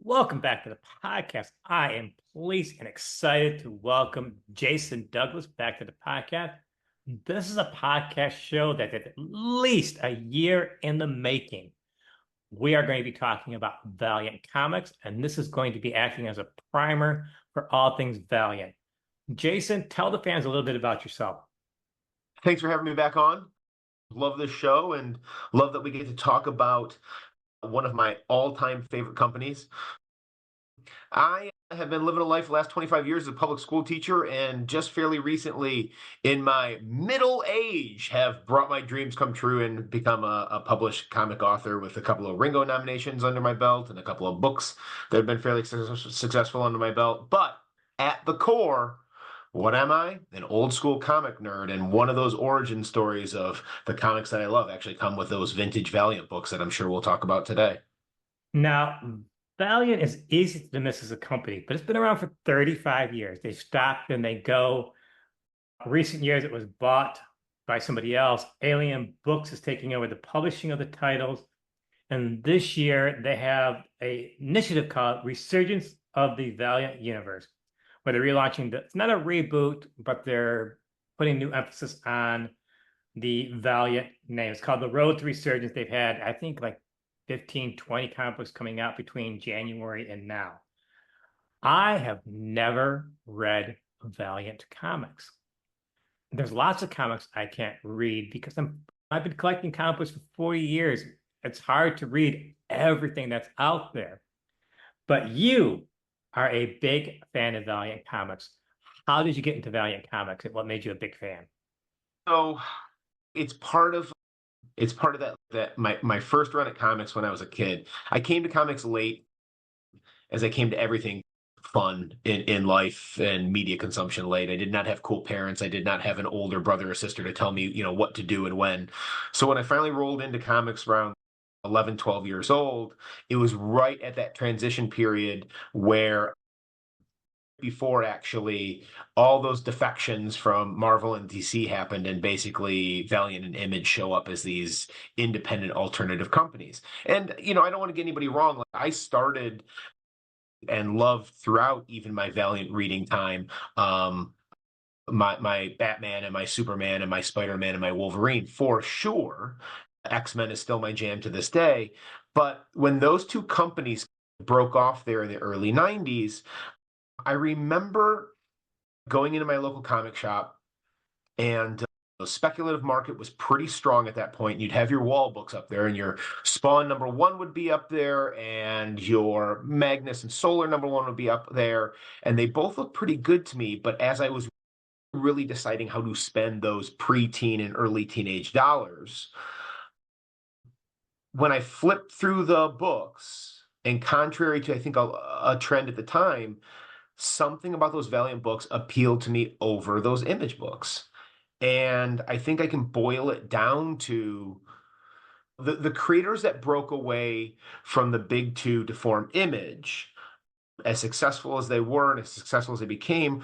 Welcome back to the podcast. I am pleased and excited to welcome Jason Douglas back to the podcast. This is a podcast show that is at least a year in the making. We are going to be talking about Valiant Comics, and this is going to be acting as a primer for all things Valiant. Jason, tell the fans a little bit about yourself. Thanks for having me back on. Love this show and love that we get to talk about one of my all-time favorite companies. I have been living a life the last 25 years as a public school teacher, and just fairly recently in my middle age have brought my dreams come true and become a published comic author with a couple of Ringo nominations under my belt and a couple of books that have been fairly successful under my belt. But at the core, what am I? An old school comic nerd, and one of those origin stories of the comics that I love actually come with those vintage Valiant books that I'm sure we'll talk about today. Now, Valiant is easy to dismiss as a company, but it's been around for 35 years. They stop and they go. Recent years, it was bought by somebody else. Alien Books is taking over the publishing of the titles. And this year, they have an initiative called Resurgence of the Valiant Universe, where they're relaunching it's not a reboot, but they're putting new emphasis on the Valiant name. It's called The Road to Resurgence. They've had, I think, like 15, 20 comic books coming out between January and now. I have never read Valiant Comics. There's lots of comics I can't read because I've been collecting comic books for 40 years. It's hard to read everything that's out there. But you are a big fan of Valiant Comics. How did you get into Valiant Comics and what made you a big fan? So it's part of that my first run at comics when I was a kid. I came to comics late, as I came to everything fun in life and media consumption late. I did not have cool parents. I did not have an older brother or sister to tell me, what to do and when. So when I finally rolled into comics around 11, 12 years old, it was right at that transition period where before actually all those defections from Marvel and DC happened, and basically Valiant and Image show up as these independent alternative companies. And I don't want to get anybody wrong. Like, I started and loved throughout even my Valiant reading time my Batman and my Superman and my Spider-Man and my Wolverine for sure. X-Men is still my jam to this day. But when those two companies broke off there in the early 90s, I remember going into my local comic shop, and the speculative market was pretty strong at that point. You'd have your wall books up there, and your Spawn #1 would be up there, and your Magnus and Solar #1 would be up there, and they both looked pretty good to me. But as I was really deciding how to spend those preteen and early teenage dollars, when I flipped through the books, and contrary to I think a trend at the time, something about those Valiant books appealed to me over those Image books. And I think I can boil it down to the creators that broke away from the big two to form Image, as successful as they were and as successful as they became,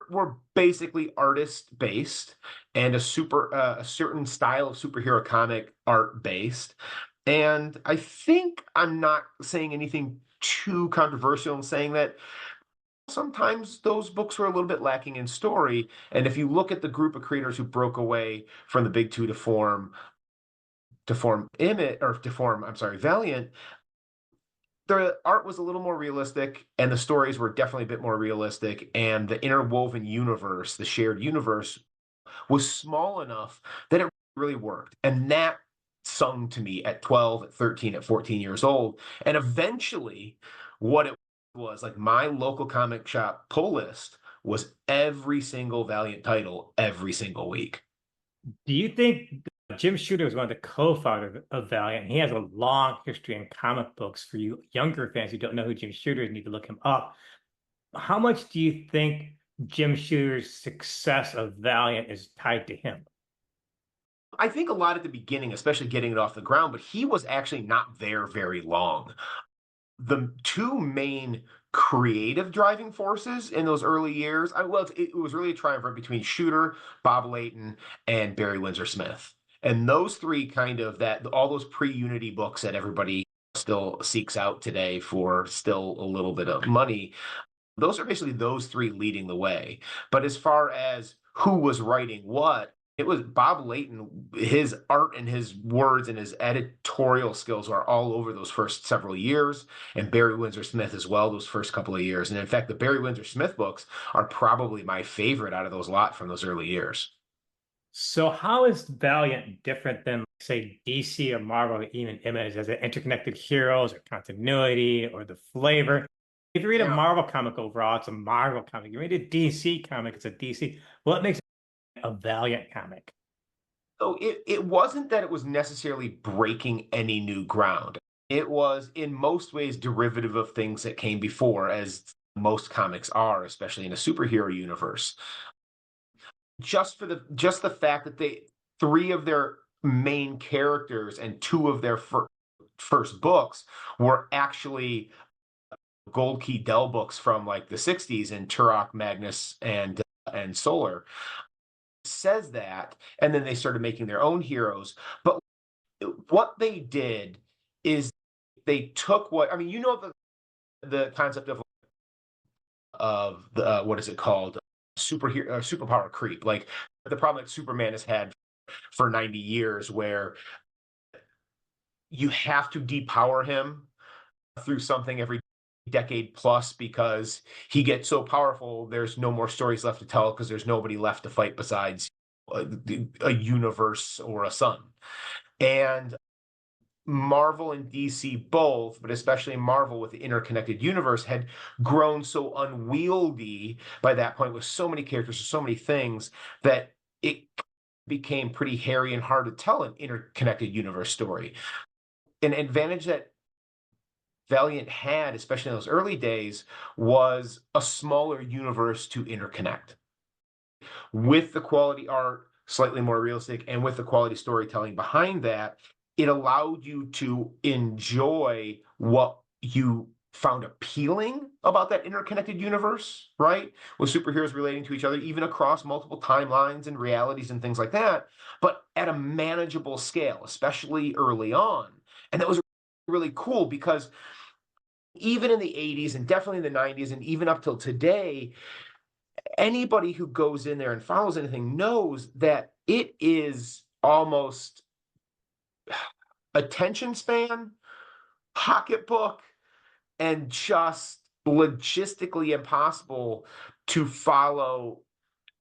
were basically artist-based and a certain style of superhero comic art-based. And I think I'm not saying anything too controversial in saying that sometimes those books were a little bit lacking in story. And if you look at the group of creators who broke away from the big two to form Valiant, the art was a little more realistic and the stories were definitely a bit more realistic, and the interwoven universe, the shared universe, was small enough that it really worked. And that sung to me at 12, at 13, at 14 years old. And eventually what it was, like, my local comic shop pull list was every single Valiant title every single week. Do you think Jim Shooter is one of the co-founders of Valiant? He has a long history in comic books. For you younger fans who don't know who Jim Shooter is, you need to look him up. How much do you think Jim Shooter's success of Valiant is tied to him? I think a lot at the beginning, especially getting it off the ground, but he was actually not there very long. The two main creative driving forces in those early years, it was really a triumvirate between Shooter, Bob Layton, and Barry Windsor Smith. And those three all those pre-Unity books that everybody still seeks out today for still a little bit of money. Those are basically those three leading the way. But as far as who was writing what, it was Bob Layton. His art and his words and his editorial skills are all over those first several years, and Barry Windsor Smith as well, those first couple of years. And in fact, the Barry Windsor Smith books are probably my favorite out of those lot from those early years. So how is Valiant different than, say, DC or Marvel or even Image? As it interconnected heroes or continuity or the flavor? If you read a Yeah. Marvel comic overall, it's a Marvel comic. You read a DC comic, it's a DC. What makes it a Valiant comic? So it wasn't that it was necessarily breaking any new ground. It was in most ways derivative of things that came before, as most comics are, especially in a superhero universe. Just the fact that they three of their main characters and two of their first books were actually Gold Key Dell books from like the 60s in Turok, Magnus, and Solar says that, and then they started making their own heroes. But what they did is they took what I mean, the concept of the what is it called? Superhero superpower creep. Like the problem that Superman has had for 90 years where you have to depower him through something every decade plus because he gets so powerful there's no more stories left to tell because there's nobody left to fight besides a universe or a sun. And Marvel and DC both, but especially Marvel with the interconnected universe, had grown so unwieldy by that point with so many characters, so many things that it became pretty hairy and hard to tell an interconnected universe story. An advantage that Valiant had, especially in those early days, was a smaller universe to interconnect with the quality art, slightly more realistic, and with the quality storytelling behind that. It allowed you to enjoy what you found appealing about that interconnected universe, right? With superheroes relating to each other, even across multiple timelines and realities and things like that, but at a manageable scale, especially early on. And that was really cool because even in the 80s and definitely in the 90s and even up till today, anybody who goes in there and follows anything knows that it is almost attention span, pocketbook, and just logistically impossible to follow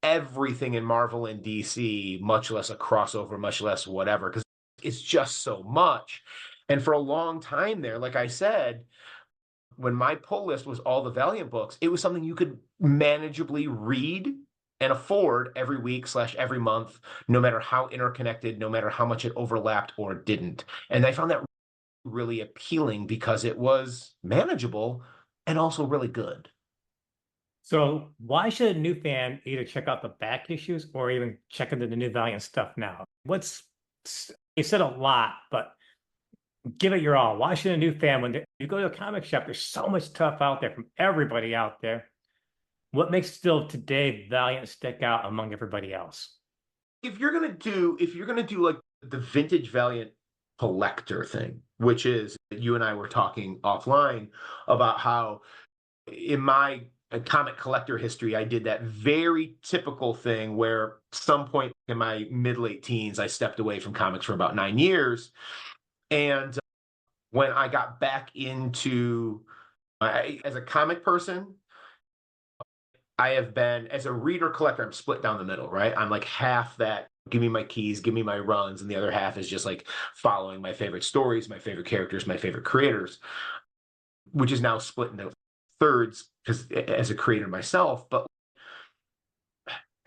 everything in Marvel and DC, much less a crossover, much less whatever, because it's just so much. And for a long time there, like I said, when my pull list was all the Valiant books, it was something you could manageably read and afford every week slash every month, no matter how interconnected, no matter how much it overlapped or didn't. And I found that really appealing because it was manageable and also really good. So why should a new fan either check out the back issues or even check into the new Valiant stuff now? You said a lot, but give it your all. Why should a new fan, when you go to a comic shop, there's so much stuff out there from everybody out there. What makes still today Valiant stick out among everybody else? If you're gonna do like the vintage Valiant collector thing, which is you and I were talking offline about how in my comic collector history, I did that very typical thing where some point in my mid late teens, I stepped away from comics for about 9 years. And when I got back into as a comic person, I have been as a reader collector, I'm split down the middle, right? I'm like half that give me my keys, give me my runs, and the other half is just like following my favorite stories, my favorite characters, my favorite creators, which is now split into thirds because as a creator myself. But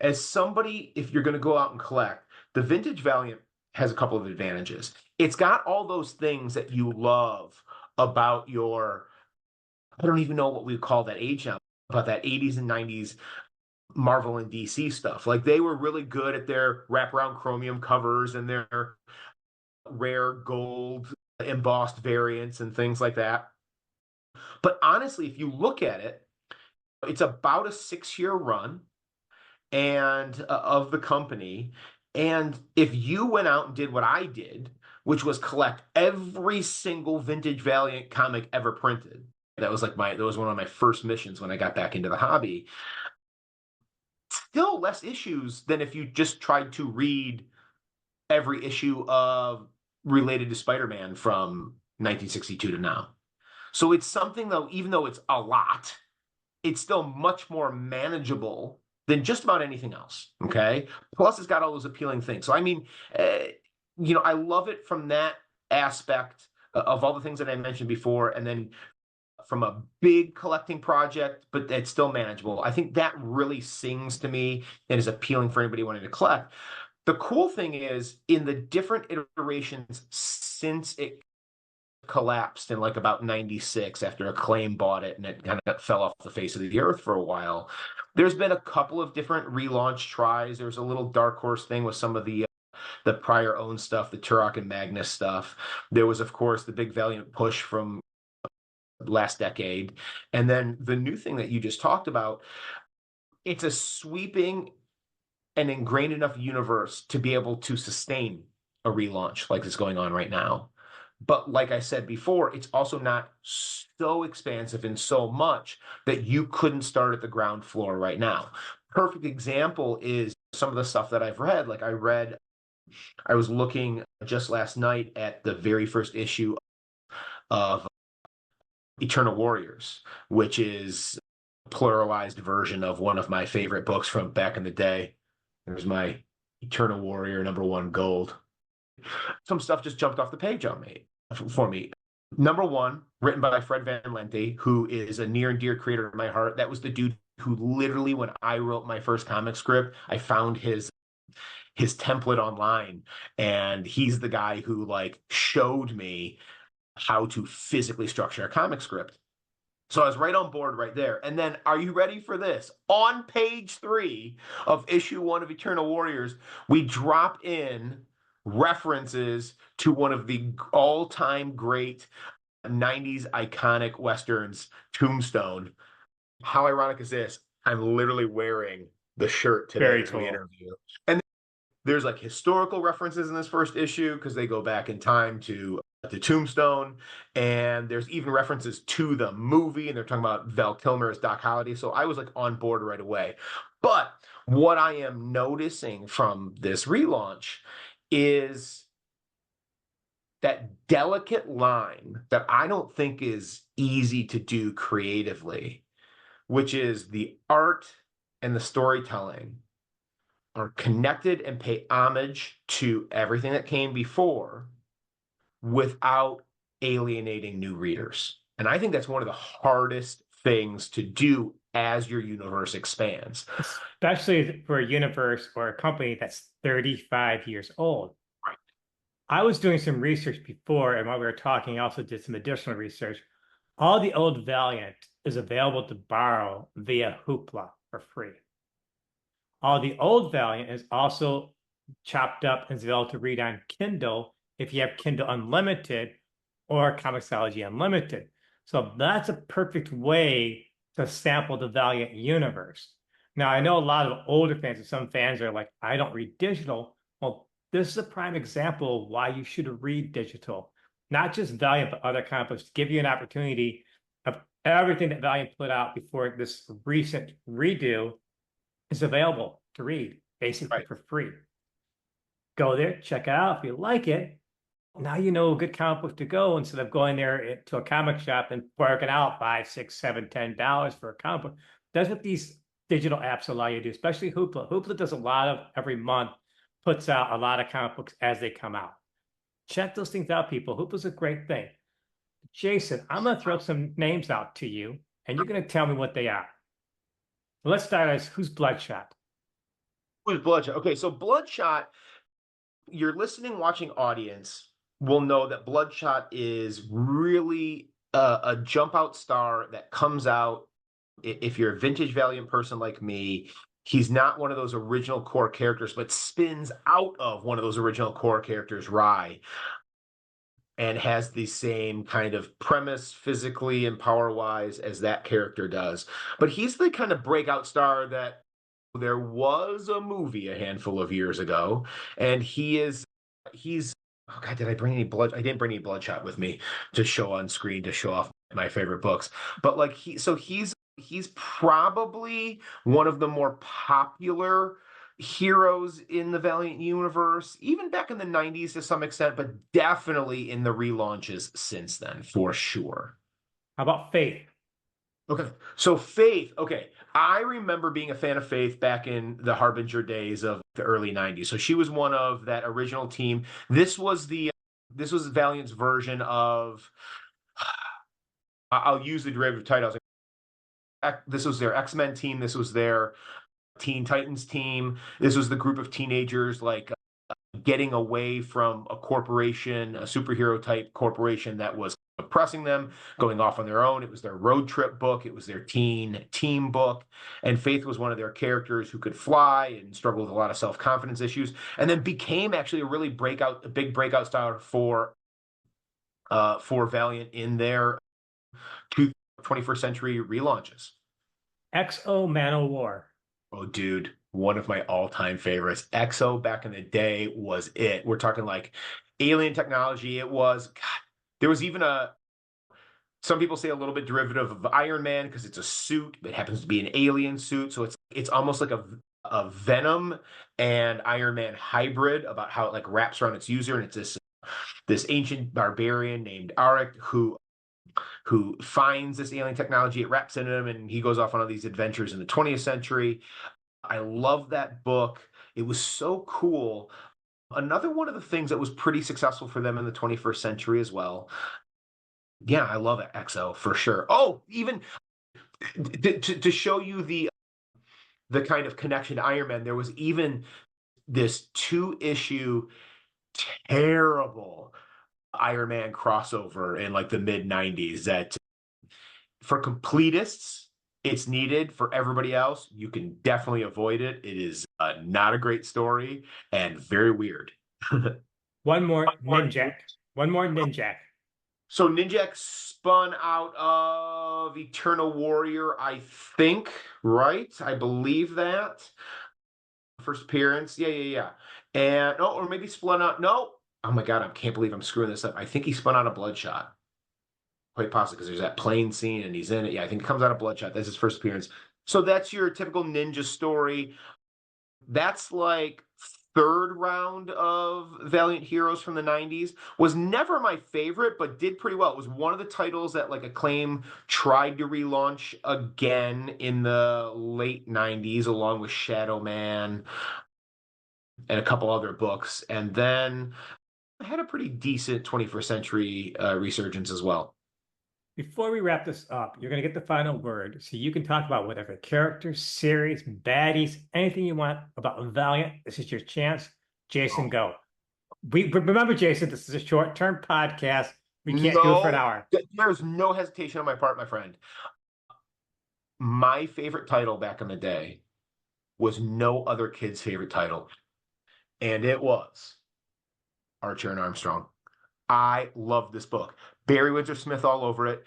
as somebody, if you're going to go out and collect, the vintage Valiant has a couple of advantages. It's got all those things that you love about your, I don't even know what we call that age now, about that 80s and 90s Marvel and DC stuff. Like they were really good at their wraparound chromium covers and their rare gold embossed variants and things like that. But honestly, if you look at it, it's about a 6 year run and of the company. And if you went out and did what I did, which was collect every single vintage Valiant comic ever printed. That was one of my first missions when I got back into the hobby. Still less issues than if you just tried to read every issue of related to Spider-Man from 1962 to now. So it's something though, even though it's a lot, it's still much more manageable than just about anything else. Okay. Plus, it's got all those appealing things. So, I mean, I love it from that aspect of all the things that I mentioned before. And then from a big collecting project, but it's still manageable. I think that really sings to me and is appealing for anybody wanting to collect. The cool thing is, in the different iterations since it collapsed in like about 96 after Acclaim bought it and it kind of fell off the face of the earth for a while, there's been a couple of different relaunch tries. There's a little dark horse thing with some of the prior owned stuff, the Turok and Magnus stuff. There was, of course, the big Valiant push from last decade. And then the new thing that you just talked about, it's a sweeping and ingrained enough universe to be able to sustain a relaunch like is going on right now. But like I said before, it's also not so expansive and so much that you couldn't start at the ground floor right now. Perfect example is some of the stuff that I've read. I was looking just last night at the very first issue of Eternal Warriors, which is a pluralized version of one of my favorite books from back in the day. There's my Eternal Warrior #1 gold. Some stuff just jumped off the page for me. #1, written by Fred Van Lente, who is a near and dear creator of my heart. That was the dude who literally, when I wrote my first comic script, I found his template online, and he's the guy who like showed me how to physically structure a comic script. So I was right on board right there. And then, are you ready for this? On page 3 of issue 1 of Eternal Warriors, we drop in references to one of the all-time great 90s iconic Westerns, Tombstone. How ironic is this? I'm literally wearing the shirt today Very as we cool. interview. And there's like historical references in this first issue because they go back in time to Tombstone, and there's even references to the movie, and they're talking about Val Kilmer as Doc Holliday. So I was like on board right away. But what I am noticing from this relaunch is that delicate line that I don't think is easy to do creatively, which is the art and the storytelling are connected and pay homage to everything that came before without alienating new readers. And I think that's one of the hardest things to do as your universe expands. Especially for a universe or a company that's 35 years old. Right. I was doing some research before, and while we were talking, I also did some additional research. All the old Valiant is available to borrow via Hoopla for free. All the old Valiant is also chopped up and is available to read on Kindle if you have Kindle Unlimited or Comixology Unlimited. So that's a perfect way to sample the Valiant universe. Now, I know a lot of older fans and some fans are like, I don't read digital. Well, this is a prime example of why you should read digital. Not just Valiant, but other comic books to give you an opportunity of everything that Valiant put out before this recent redo is available to read, basically for free. Go there, check it out. If you like it, now you know a good comic book to go instead of going there to a comic shop and forking out $5, $6, $7, $10 for a comic book. That's what these digital apps allow you to do, especially Hoopla. Hoopla does a lot of every month, puts out a lot of comic books as they come out. Check those things out, people. Hoopla's a great thing. Jason, I'm going to throw some names out to you, and you're going to tell me what they are. Let's start as who's Bloodshot? Who's Bloodshot? Okay, so Bloodshot, your listening, watching audience will know that Bloodshot is really a jump out star that comes out. If you're a vintage Valiant person like me, he's not one of those original core characters, but spins out of one of those original core characters, Rye, and has the same kind of premise physically and power-wise as that character does. But he's the kind of breakout star that there was a movie a handful of years ago, and he's Oh God, did I bring any blood? I didn't bring any Bloodshot with me to show on screen to show off my favorite books. But like he's probably one of the more popular heroes in the Valiant universe, even back in the 90s to some extent, but definitely in the relaunches since then, for sure. How about Faith? Okay. So Faith, okay. I remember being a fan of Faith back in the Harbinger days of the early 90s. So she was one of that original team. This was Valiant's version of I'll use the derivative titles. This was their X-Men team, this was their Teen Titans team. This was the group of teenagers like getting away from a corporation, a superhero type corporation that was oppressing them, going off on their own. It was their road trip book, it was their teen team book. And Faith was one of their characters who could fly and struggled with a lot of self-confidence issues, and then became actually a big breakout star for Valiant in their 21st century relaunches. XO Man of War. Oh, dude, one of my all-time favorites. EXO back in the day was it. We're talking like alien technology. It was, God, there was even some people say a little bit derivative of Iron Man because it's a suit that happens to be an alien suit. So it's almost like a Venom and Iron Man hybrid about how it like wraps around its user. And it's this ancient barbarian named Arik who finds this alien technology. It wraps into him, and he goes off on all these adventures in the 20th century. I love that book. It was so cool. Another one of the things that was pretty successful for them in the 21st century as well. Yeah, I love XO for sure. Oh, even to show you the kind of connection to Iron Man, there was even this two-issue terrible Iron Man crossover in like the mid 90s that for completists, it's needed. For everybody else, you can definitely avoid it. It is not a great story and very weird. One more Ninjak. One more Ninjak. So Ninjak spun out of Eternal Warrior, I think, right? I believe that. First appearance. Yeah, yeah, yeah. And oh, or maybe spun out. No. Oh my God, I can't believe I'm screwing this up. I think he spun out of Bloodshot. Quite possibly because there's that plane scene and he's in it. Yeah, I think it comes out of Bloodshot. That's his first appearance. So that's your typical ninja story. That's like third round of Valiant Heroes from the 90s. Was never my favorite, but did pretty well. It was one of the titles that like Acclaim tried to relaunch again in the late 90s, along with Shadow Man and a couple other books. And then I had a pretty decent 21st century resurgence as well. Before we wrap this up, you're going to get the final word. So you can talk about whatever characters, series, baddies, anything you want about Valiant. This is your chance. Jason, go. Remember, Jason, this is a short-term podcast. We can't do it for an No, hour. there's no hesitation on my part, my friend. My favorite title back in the day was no other kid's favorite title, and it was Archer and Armstrong. I love this book. Barry Windsor Smith all over it.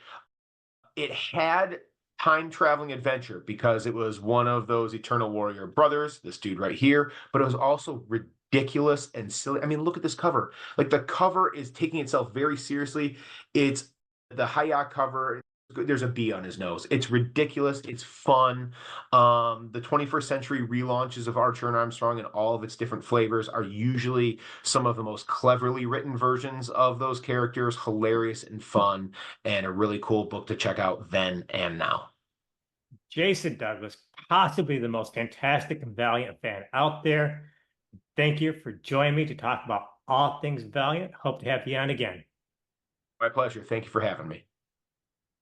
It had time traveling adventure because it was one of those Eternal Warrior brothers, this dude right here, but it was also ridiculous and silly. I mean, look at this cover. Like the cover is taking itself very seriously. It's the Hayat cover. There's a bee on his nose. It's ridiculous. It's fun. The 21st century relaunches of Archer and Armstrong and all of its different flavors are usually some of the most cleverly written versions of those characters, hilarious and fun, and a really cool book to check out then and now. Jason Douglas, possibly the most fantastic and Valiant fan out there. Thank you for joining me to talk about all things Valiant. Hope to have you on again. My pleasure. Thank you for having me.